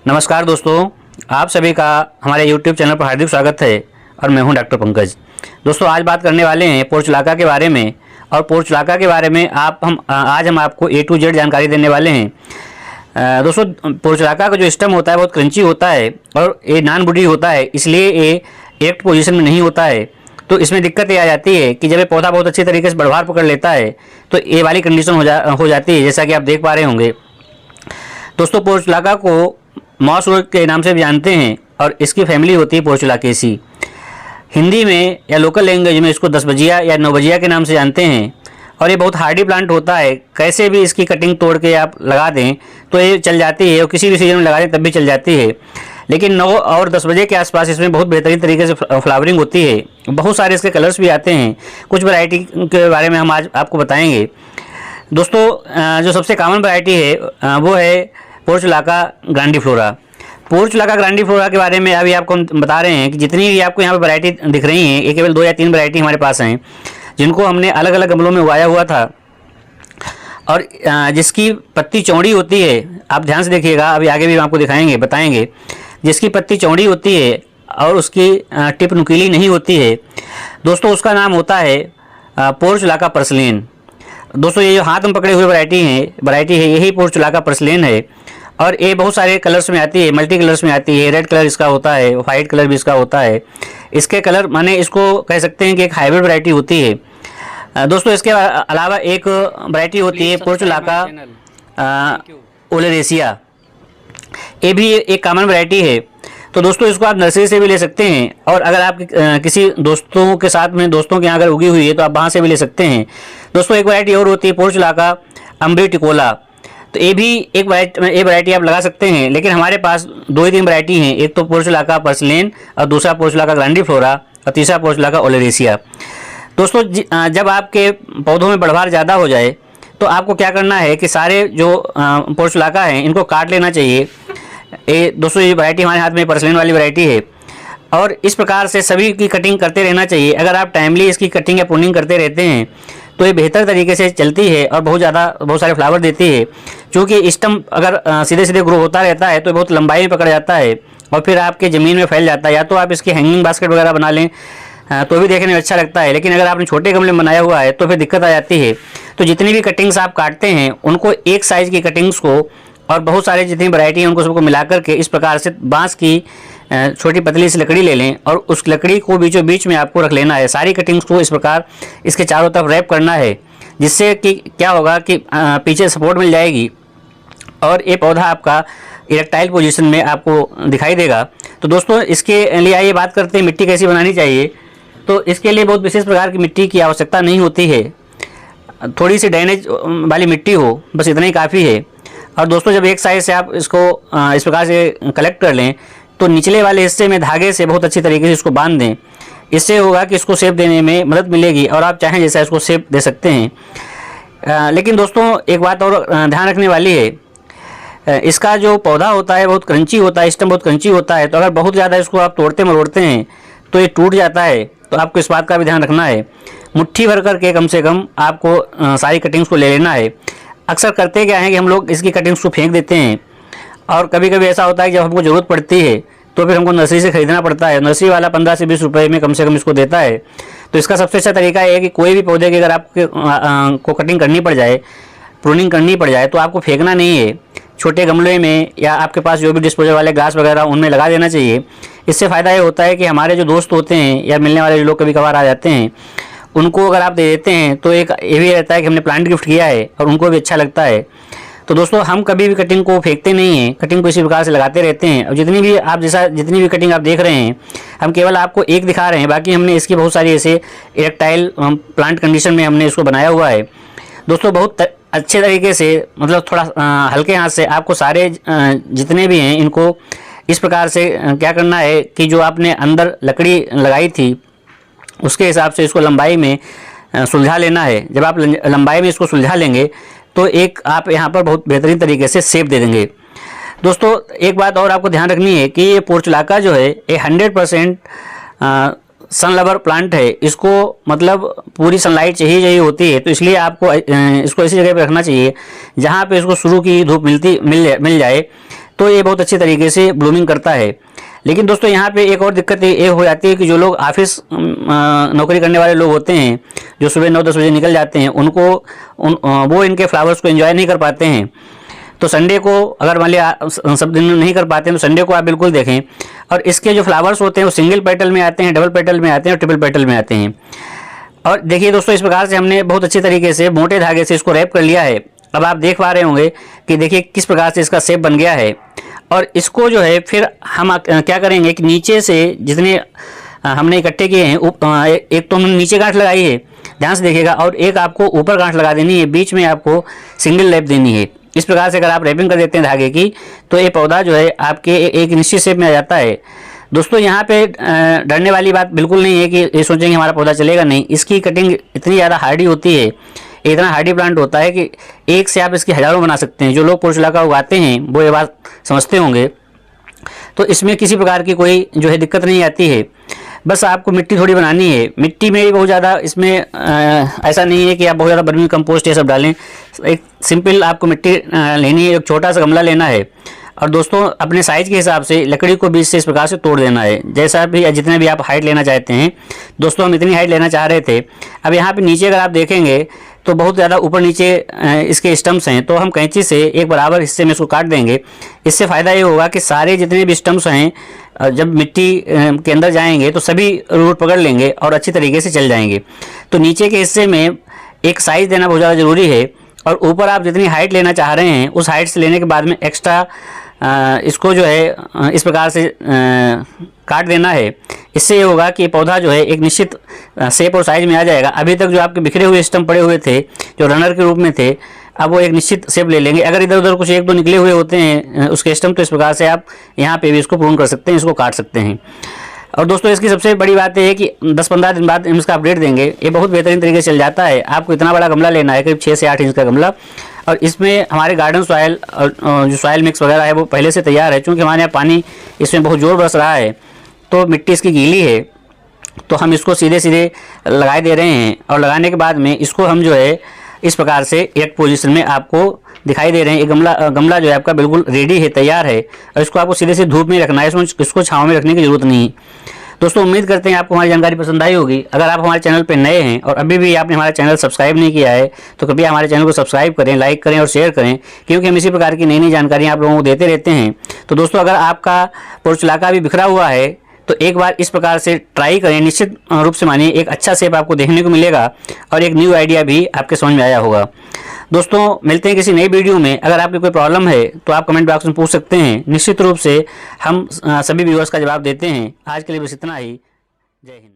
नमस्कार दोस्तों, आप सभी का हमारे YouTube चैनल पर हार्दिक स्वागत है और मैं हूं डॉक्टर पंकज। दोस्तों, आज बात करने वाले हैं पोर्चुलाका के बारे में। और पोर्चुलाका के बारे में आज हम आपको A to Z जानकारी देने वाले हैं। दोस्तों, पोर्चुलाका का जो स्टम होता है बहुत क्रंची होता है और ये नॉन वुडी होता है, इसलिए ये इरेक्ट पोजीशन में नहीं होता है। तो इसमें दिक्कत ये आ जाती है कि जब ये पौधा बहुत अच्छी तरीके से बढ़वार पकड़ लेता है तो ये वाली कंडीशन हो जाती है, जैसा कि आप देख पा रहे होंगे। दोस्तों, पोर्चुलाका को मॉस रोज के नाम से भी जानते हैं और इसकी फैमिली होती है पोर्चुलाकेसी। हिंदी में या लोकल लैंग्वेज में इसको 10 बजिया या 9 बजिया के नाम से जानते हैं। और ये बहुत हार्डी प्लांट होता है, कैसे भी इसकी कटिंग तोड़ के आप लगा दें तो ये चल जाती है और किसी भी सीजन में लगा दें तब भी चल जाती है। लेकिन 9 और 10 बजे के आसपास इसमें बहुत बेहतरीन तरीके से फ्लावरिंग होती है। बहुत सारे इसके कलर्स भी आते हैं। कुछ वैरायटी के बारे में हम आज आपको बताएंगे। दोस्तों, जो सबसे कॉमन वैरायटी है वो है पोर्चुलाका ग्रांडिफ्लोरा। पोर्चुलाका ग्रांडिफ्लोरा के बारे में अभी आपको हम बता रहे हैं कि जितनी भी आपको यहाँ पर वैरायटी दिख रही हैं, ये केवल 2 या 3 वैरायटी हमारे पास हैं, जिनको हमने अलग अलग गमलों में उगाया हुआ था और जिसकी पत्ती चौड़ी होती है। आप ध्यान से देखिएगा, अभी आगे भी हम आपको दिखाएंगे बताएंगे। जिसकी पत्ती चौड़ी होती है और उसकी टिप नुकीली नहीं होती है, दोस्तों उसका नाम होता है पोर्चुलाका पर्सलेन। दोस्तों, ये जो हाथ में पकड़े हुए वैरायटी है यही पोर्चुलाका पर्सलेन है। और ये बहुत सारे कलर्स में आती है, मल्टी कलर्स में आती है। रेड कलर इसका होता है, वाइट कलर भी इसका होता है। इसके कलर माने इसको कह सकते हैं कि एक हाइब्रिड वैरायटी होती है। दोस्तों, इसके अलावा एक वैरायटी होती है पोर्चुलाका ओलेरेसिया। ये भी एक कॉमन वैरायटी है। तो दोस्तों, इसको आप नर्सरी से भी ले सकते हैं और अगर आप किसी दोस्तों के साथ में दोस्तों के यहाँ अगर उगी हुई है तो आप वहाँ से भी ले सकते हैं। दोस्तों, एक वैरायटी और होती है पोर्चुलाका अम्ब्रेटिकोला। तो ये भी एक वैरायटी आप लगा सकते हैं, लेकिन हमारे पास 2 ही 3 वैरायटी हैं। एक तो पोर्चुलाका पर्सलेन और दूसरा पोर्चुलाका ग्रांडिफ्लोरा और तीसरा पोर्चुलाका ओलेरेसिया। दोस्तों, जब आपके पौधों में बढ़वार ज़्यादा हो जाए तो आपको क्या करना है कि सारे जो पोर्चुलाका हैं इनको काट लेना चाहिए। दोस्तों, ये वैरायटी हमारे हाथ में पर्सलेन वाली वैरायटी है और इस प्रकार से सभी की कटिंग करते रहना चाहिए। अगर आप टाइमली इसकी कटिंग या प्रूनिंग करते रहते हैं तो ये बेहतर तरीके से चलती है और बहुत सारे फ्लावर देती है। क्योंकि स्टम अगर सीधे सीधे ग्रो होता रहता है तो बहुत लंबाई में पकड़ जाता है और फिर आपके ज़मीन में फैल जाता है। या तो आप इसकी हैंगिंग बास्केट वगैरह बना लें तो भी देखने में अच्छा लगता है, लेकिन अगर आपने छोटे गमले में बनाया हुआ है तो फिर दिक्कत आ जाती है। तो जितनी भी कटिंग्स आप काटते हैं उनको एक साइज़ की कटिंग्स को और बहुत सारे जितनी वैरायटी है उनको सबको मिला करके इस प्रकार से बांस की छोटी पतली सी लकड़ी ले लें और उस लकड़ी को बीचों बीच में आपको रख लेना है। सारी कटिंग्स को इस प्रकार इसके चारों तरफ रैप करना है, जिससे कि क्या होगा कि पीछे सपोर्ट मिल जाएगी और ये पौधा आपका इरेक्टाइल पोजीशन में आपको दिखाई देगा। तो दोस्तों, इसके लिए आइए बात करते हैं मिट्टी कैसी बनानी चाहिए। तो इसके लिए बहुत विशेष प्रकार की मिट्टी की आवश्यकता नहीं होती है। थोड़ी सी ड्रेनेज वाली मिट्टी हो, बस इतना ही काफ़ी है। और दोस्तों, जब एक साइड से आप इसको इस प्रकार से कलेक्ट कर लें तो निचले वाले हिस्से में धागे से बहुत अच्छी तरीके से इसको बांध दें। इससे होगा कि इसको शेप देने में मदद मिलेगी और आप चाहें जैसा इसको शेप दे सकते हैं। लेकिन दोस्तों, एक बात और ध्यान रखने वाली है, इसका जो पौधा होता है बहुत क्रंची होता है, स्टम बहुत क्रंची होता है। तो अगर बहुत ज़्यादा इसको आप तोड़ते मरोड़ते हैं तो ये टूट जाता है। तो आपको इस बात का भी ध्यान रखना है। मुट्ठी भर करके कम से कम आपको सारी कटिंग्स को ले लेना है। अक्सर करते क्या है कि हम लोग इसकी कटिंग्स को फेंक देते हैं और कभी कभी ऐसा होता है कि जब हमको ज़रूरत पड़ती है तो फिर हमको नर्सरी से ख़रीदना पड़ता है। नर्सरी वाला 15 से 20 रुपये में कम से कम इसको देता है। तो इसका सबसे अच्छा तरीका है कि कोई भी पौधे की अगर आपको कटिंग करनी पड़ जाए, प्रूनिंग करनी पड़ जाए, तो आपको फेंकना नहीं है। छोटे गमले में या आपके पास जो भी डिस्पोजल वाले ग्लास वगैरह उनमें लगा देना चाहिए। इससे फ़ायदा ये होता है कि हमारे जो दोस्त होते हैं या मिलने वाले जो लोग कभी कभार आ जाते हैं उनको अगर आप दे देते हैं तो एक ये भी रहता है कि हमने प्लांट गिफ्ट किया है और उनको भी अच्छा लगता है। तो दोस्तों, हम कभी भी कटिंग को फेंकते नहीं हैं, कटिंग को इसी प्रकार से लगाते रहते हैं। और जितनी भी कटिंग आप देख रहे हैं, हम केवल आपको एक दिखा रहे हैं, बाकी हमने इसकी बहुत सारी ऐसे इरेक्टाइल प्लांट कंडीशन में हमने इसको बनाया हुआ है। दोस्तों, बहुत अच्छे तरीके से मतलब थोड़ा हल्के हाथ से आपको सारे जितने भी हैं इनको इस प्रकार से क्या करना है कि जो आपने अंदर लकड़ी लगाई थी उसके हिसाब से इसको लंबाई में सुलझा लेना है। जब आप लंबाई में इसको सुलझा लेंगे तो एक आप यहाँ पर बहुत बेहतरीन तरीके से शेप दे देंगे। दोस्तों, एक बात और आपको ध्यान रखनी है कि ये पोर्चुलाका जो है ये 100% सन लवर प्लांट है। इसको मतलब पूरी सनलाइट चाहिए होती है। तो इसलिए आपको इसको ऐसी जगह पे रखना चाहिए जहाँ पे इसको शुरू की धूप मिल जाए। तो ये बहुत अच्छी तरीके से ब्लूमिंग करता है। लेकिन दोस्तों यहाँ पे एक और दिक्कत ये हो जाती है कि जो लोग ऑफिस नौकरी करने वाले लोग होते हैं, जो सुबह 9-10 बजे निकल जाते हैं, वो इनके फ्लावर्स को एंजॉय नहीं कर पाते हैं। तो संडे को अगर मान लिया सब दिन नहीं कर पाते हैं तो संडे को आप बिल्कुल देखें। और इसके जो फ्लावर्स होते हैं वो सिंगल पेटल में आते हैं, डबल पेटल में आते हैं और ट्रिपल पेटल में आते हैं। और देखिए दोस्तों, इस प्रकार से हमने बहुत अच्छी तरीके से मोटे धागे से इसको रैप कर लिया है। अब आप देख पा रहे होंगे कि देखिए किस प्रकार से इसका शेप बन गया है। और इसको जो है फिर हम क्या करेंगे कि नीचे से जितने हमने इकट्ठे किए हैं, एक तो हमने नीचे गांठ लगाई है, ध्यान से देखिएगा, और एक आपको ऊपर गांठ लगा देनी है, बीच में आपको सिंगल रैप देनी है। इस प्रकार से अगर आप रैपिंग कर देते हैं धागे की तो ये पौधा जो है आपके एक निश्चित शेप में आ जाता है। दोस्तों यहाँ पे डरने वाली बात बिल्कुल नहीं है कि ये सोचेंगे हमारा पौधा चलेगा नहीं। इसकी कटिंग इतनी ज़्यादा हार्डी होती है, इतना हार्डी प्लांट होता है कि एक से आप इसकी हज़ारों बना सकते हैं। जो लोग पोर्चुलाका उगाते हैं वो ये बात समझते होंगे। तो इसमें किसी प्रकार की कोई जो है दिक्कत नहीं आती है। बस आपको मिट्टी थोड़ी बनानी है। मिट्टी में भी बहुत ज़्यादा इसमें ऐसा नहीं है कि आप बहुत ज़्यादा वर्मी कंपोस्ट ये सब डालें। एक सिंपल आपको मिट्टी लेनी है, एक छोटा सा गमला लेना है और दोस्तों अपने साइज़ के हिसाब से लकड़ी को बीच से इस प्रकार से तोड़ देना है, जैसा भी जितने भी आप हाइट लेना चाहते हैं। दोस्तों हम इतनी हाइट लेना चाह रहे थे। अब यहाँ पे नीचे अगर आप देखेंगे तो बहुत ज़्यादा ऊपर नीचे इसके स्टम्प्स हैं, तो हम कैंची से एक बराबर हिस्से में इसको काट देंगे। इससे फ़ायदा ये होगा कि सारे जितने भी स्टम्प्स हैं जब मिट्टी के अंदर जाएंगे तो सभी रूट पकड़ लेंगे और अच्छी तरीके से चल जाएंगे। तो नीचे के हिस्से में एक साइज़ देना बहुत ज़्यादा ज़रूरी है। और ऊपर आप जितनी हाइट लेना चाह रहे हैं उस हाइट से लेने के बाद में एक्स्ट्रा इसको जो है इस प्रकार से काट देना है। इससे ये होगा कि पौधा जो है एक निश्चित शेप और साइज़ में आ जाएगा। अभी तक जो आपके बिखरे हुए स्टम्प पड़े हुए थे जो रनर के रूप में थे, अब वो एक निश्चित शेप ले लेंगे। अगर इधर उधर कुछ एक दो निकले हुए होते हैं उसके स्टम्प, तो इस प्रकार से आप यहाँ पे भी इसको प्रून कर सकते हैं, इसको काट सकते हैं। और दोस्तों इसकी सबसे बड़ी बात यह है कि 10-15 दिन बाद हम इसका अपडेट देंगे। ये बहुत बेहतरीन तरीके से चल जाता है। आपको इतना बड़ा गमला लेना है, करीब 6 से 8 इंच का गमला, और इसमें हमारे गार्डन सॉयल और जो सॉयल मिक्स वगैरह है वो पहले से तैयार है। क्योंकि हमारे यहाँ पानी इसमें बहुत जोर बरस रहा है तो मिट्टी इसकी गीली है, तो हम इसको सीधे सीधे लगाए दे रहे हैं। और लगाने के बाद में इसको हम जो है इस प्रकार से एक पोजीशन में आपको दिखाई दे रहे हैं। ये गमला जो है आपका बिल्कुल रेडी है, तैयार है, और इसको आपको सीधे से धूप में रखना है, इसको छाँव में रखने की जरूरत नहीं। दोस्तों उम्मीद करते हैं आपको हमारी जानकारी पसंद आई होगी। अगर आप हमारे चैनल पर नए हैं और अभी भी आपने हमारा चैनल सब्सक्राइब नहीं किया है तो कृपया हमारे चैनल को सब्सक्राइब करें, लाइक करें और शेयर करें, क्योंकि हम इसी प्रकार की नई नई जानकारियाँ आप लोगों को देते रहते हैं। तो दोस्तों अगर आपका पोर्चुलाका भी बिखरा हुआ है तो एक बार इस प्रकार से ट्राई करें, निश्चित रूप से मानिए एक अच्छा शेप आपको देखने को मिलेगा और एक न्यू आइडिया भी आपके समझ में आया होगा। दोस्तों मिलते हैं किसी नई वीडियो में। अगर आपकी कोई प्रॉब्लम है तो आप कमेंट बॉक्स में पूछ सकते हैं, निश्चित रूप से हम सभी व्यूअर्स का जवाब देते हैं। आज के लिए बस इतना ही। जय हिंद।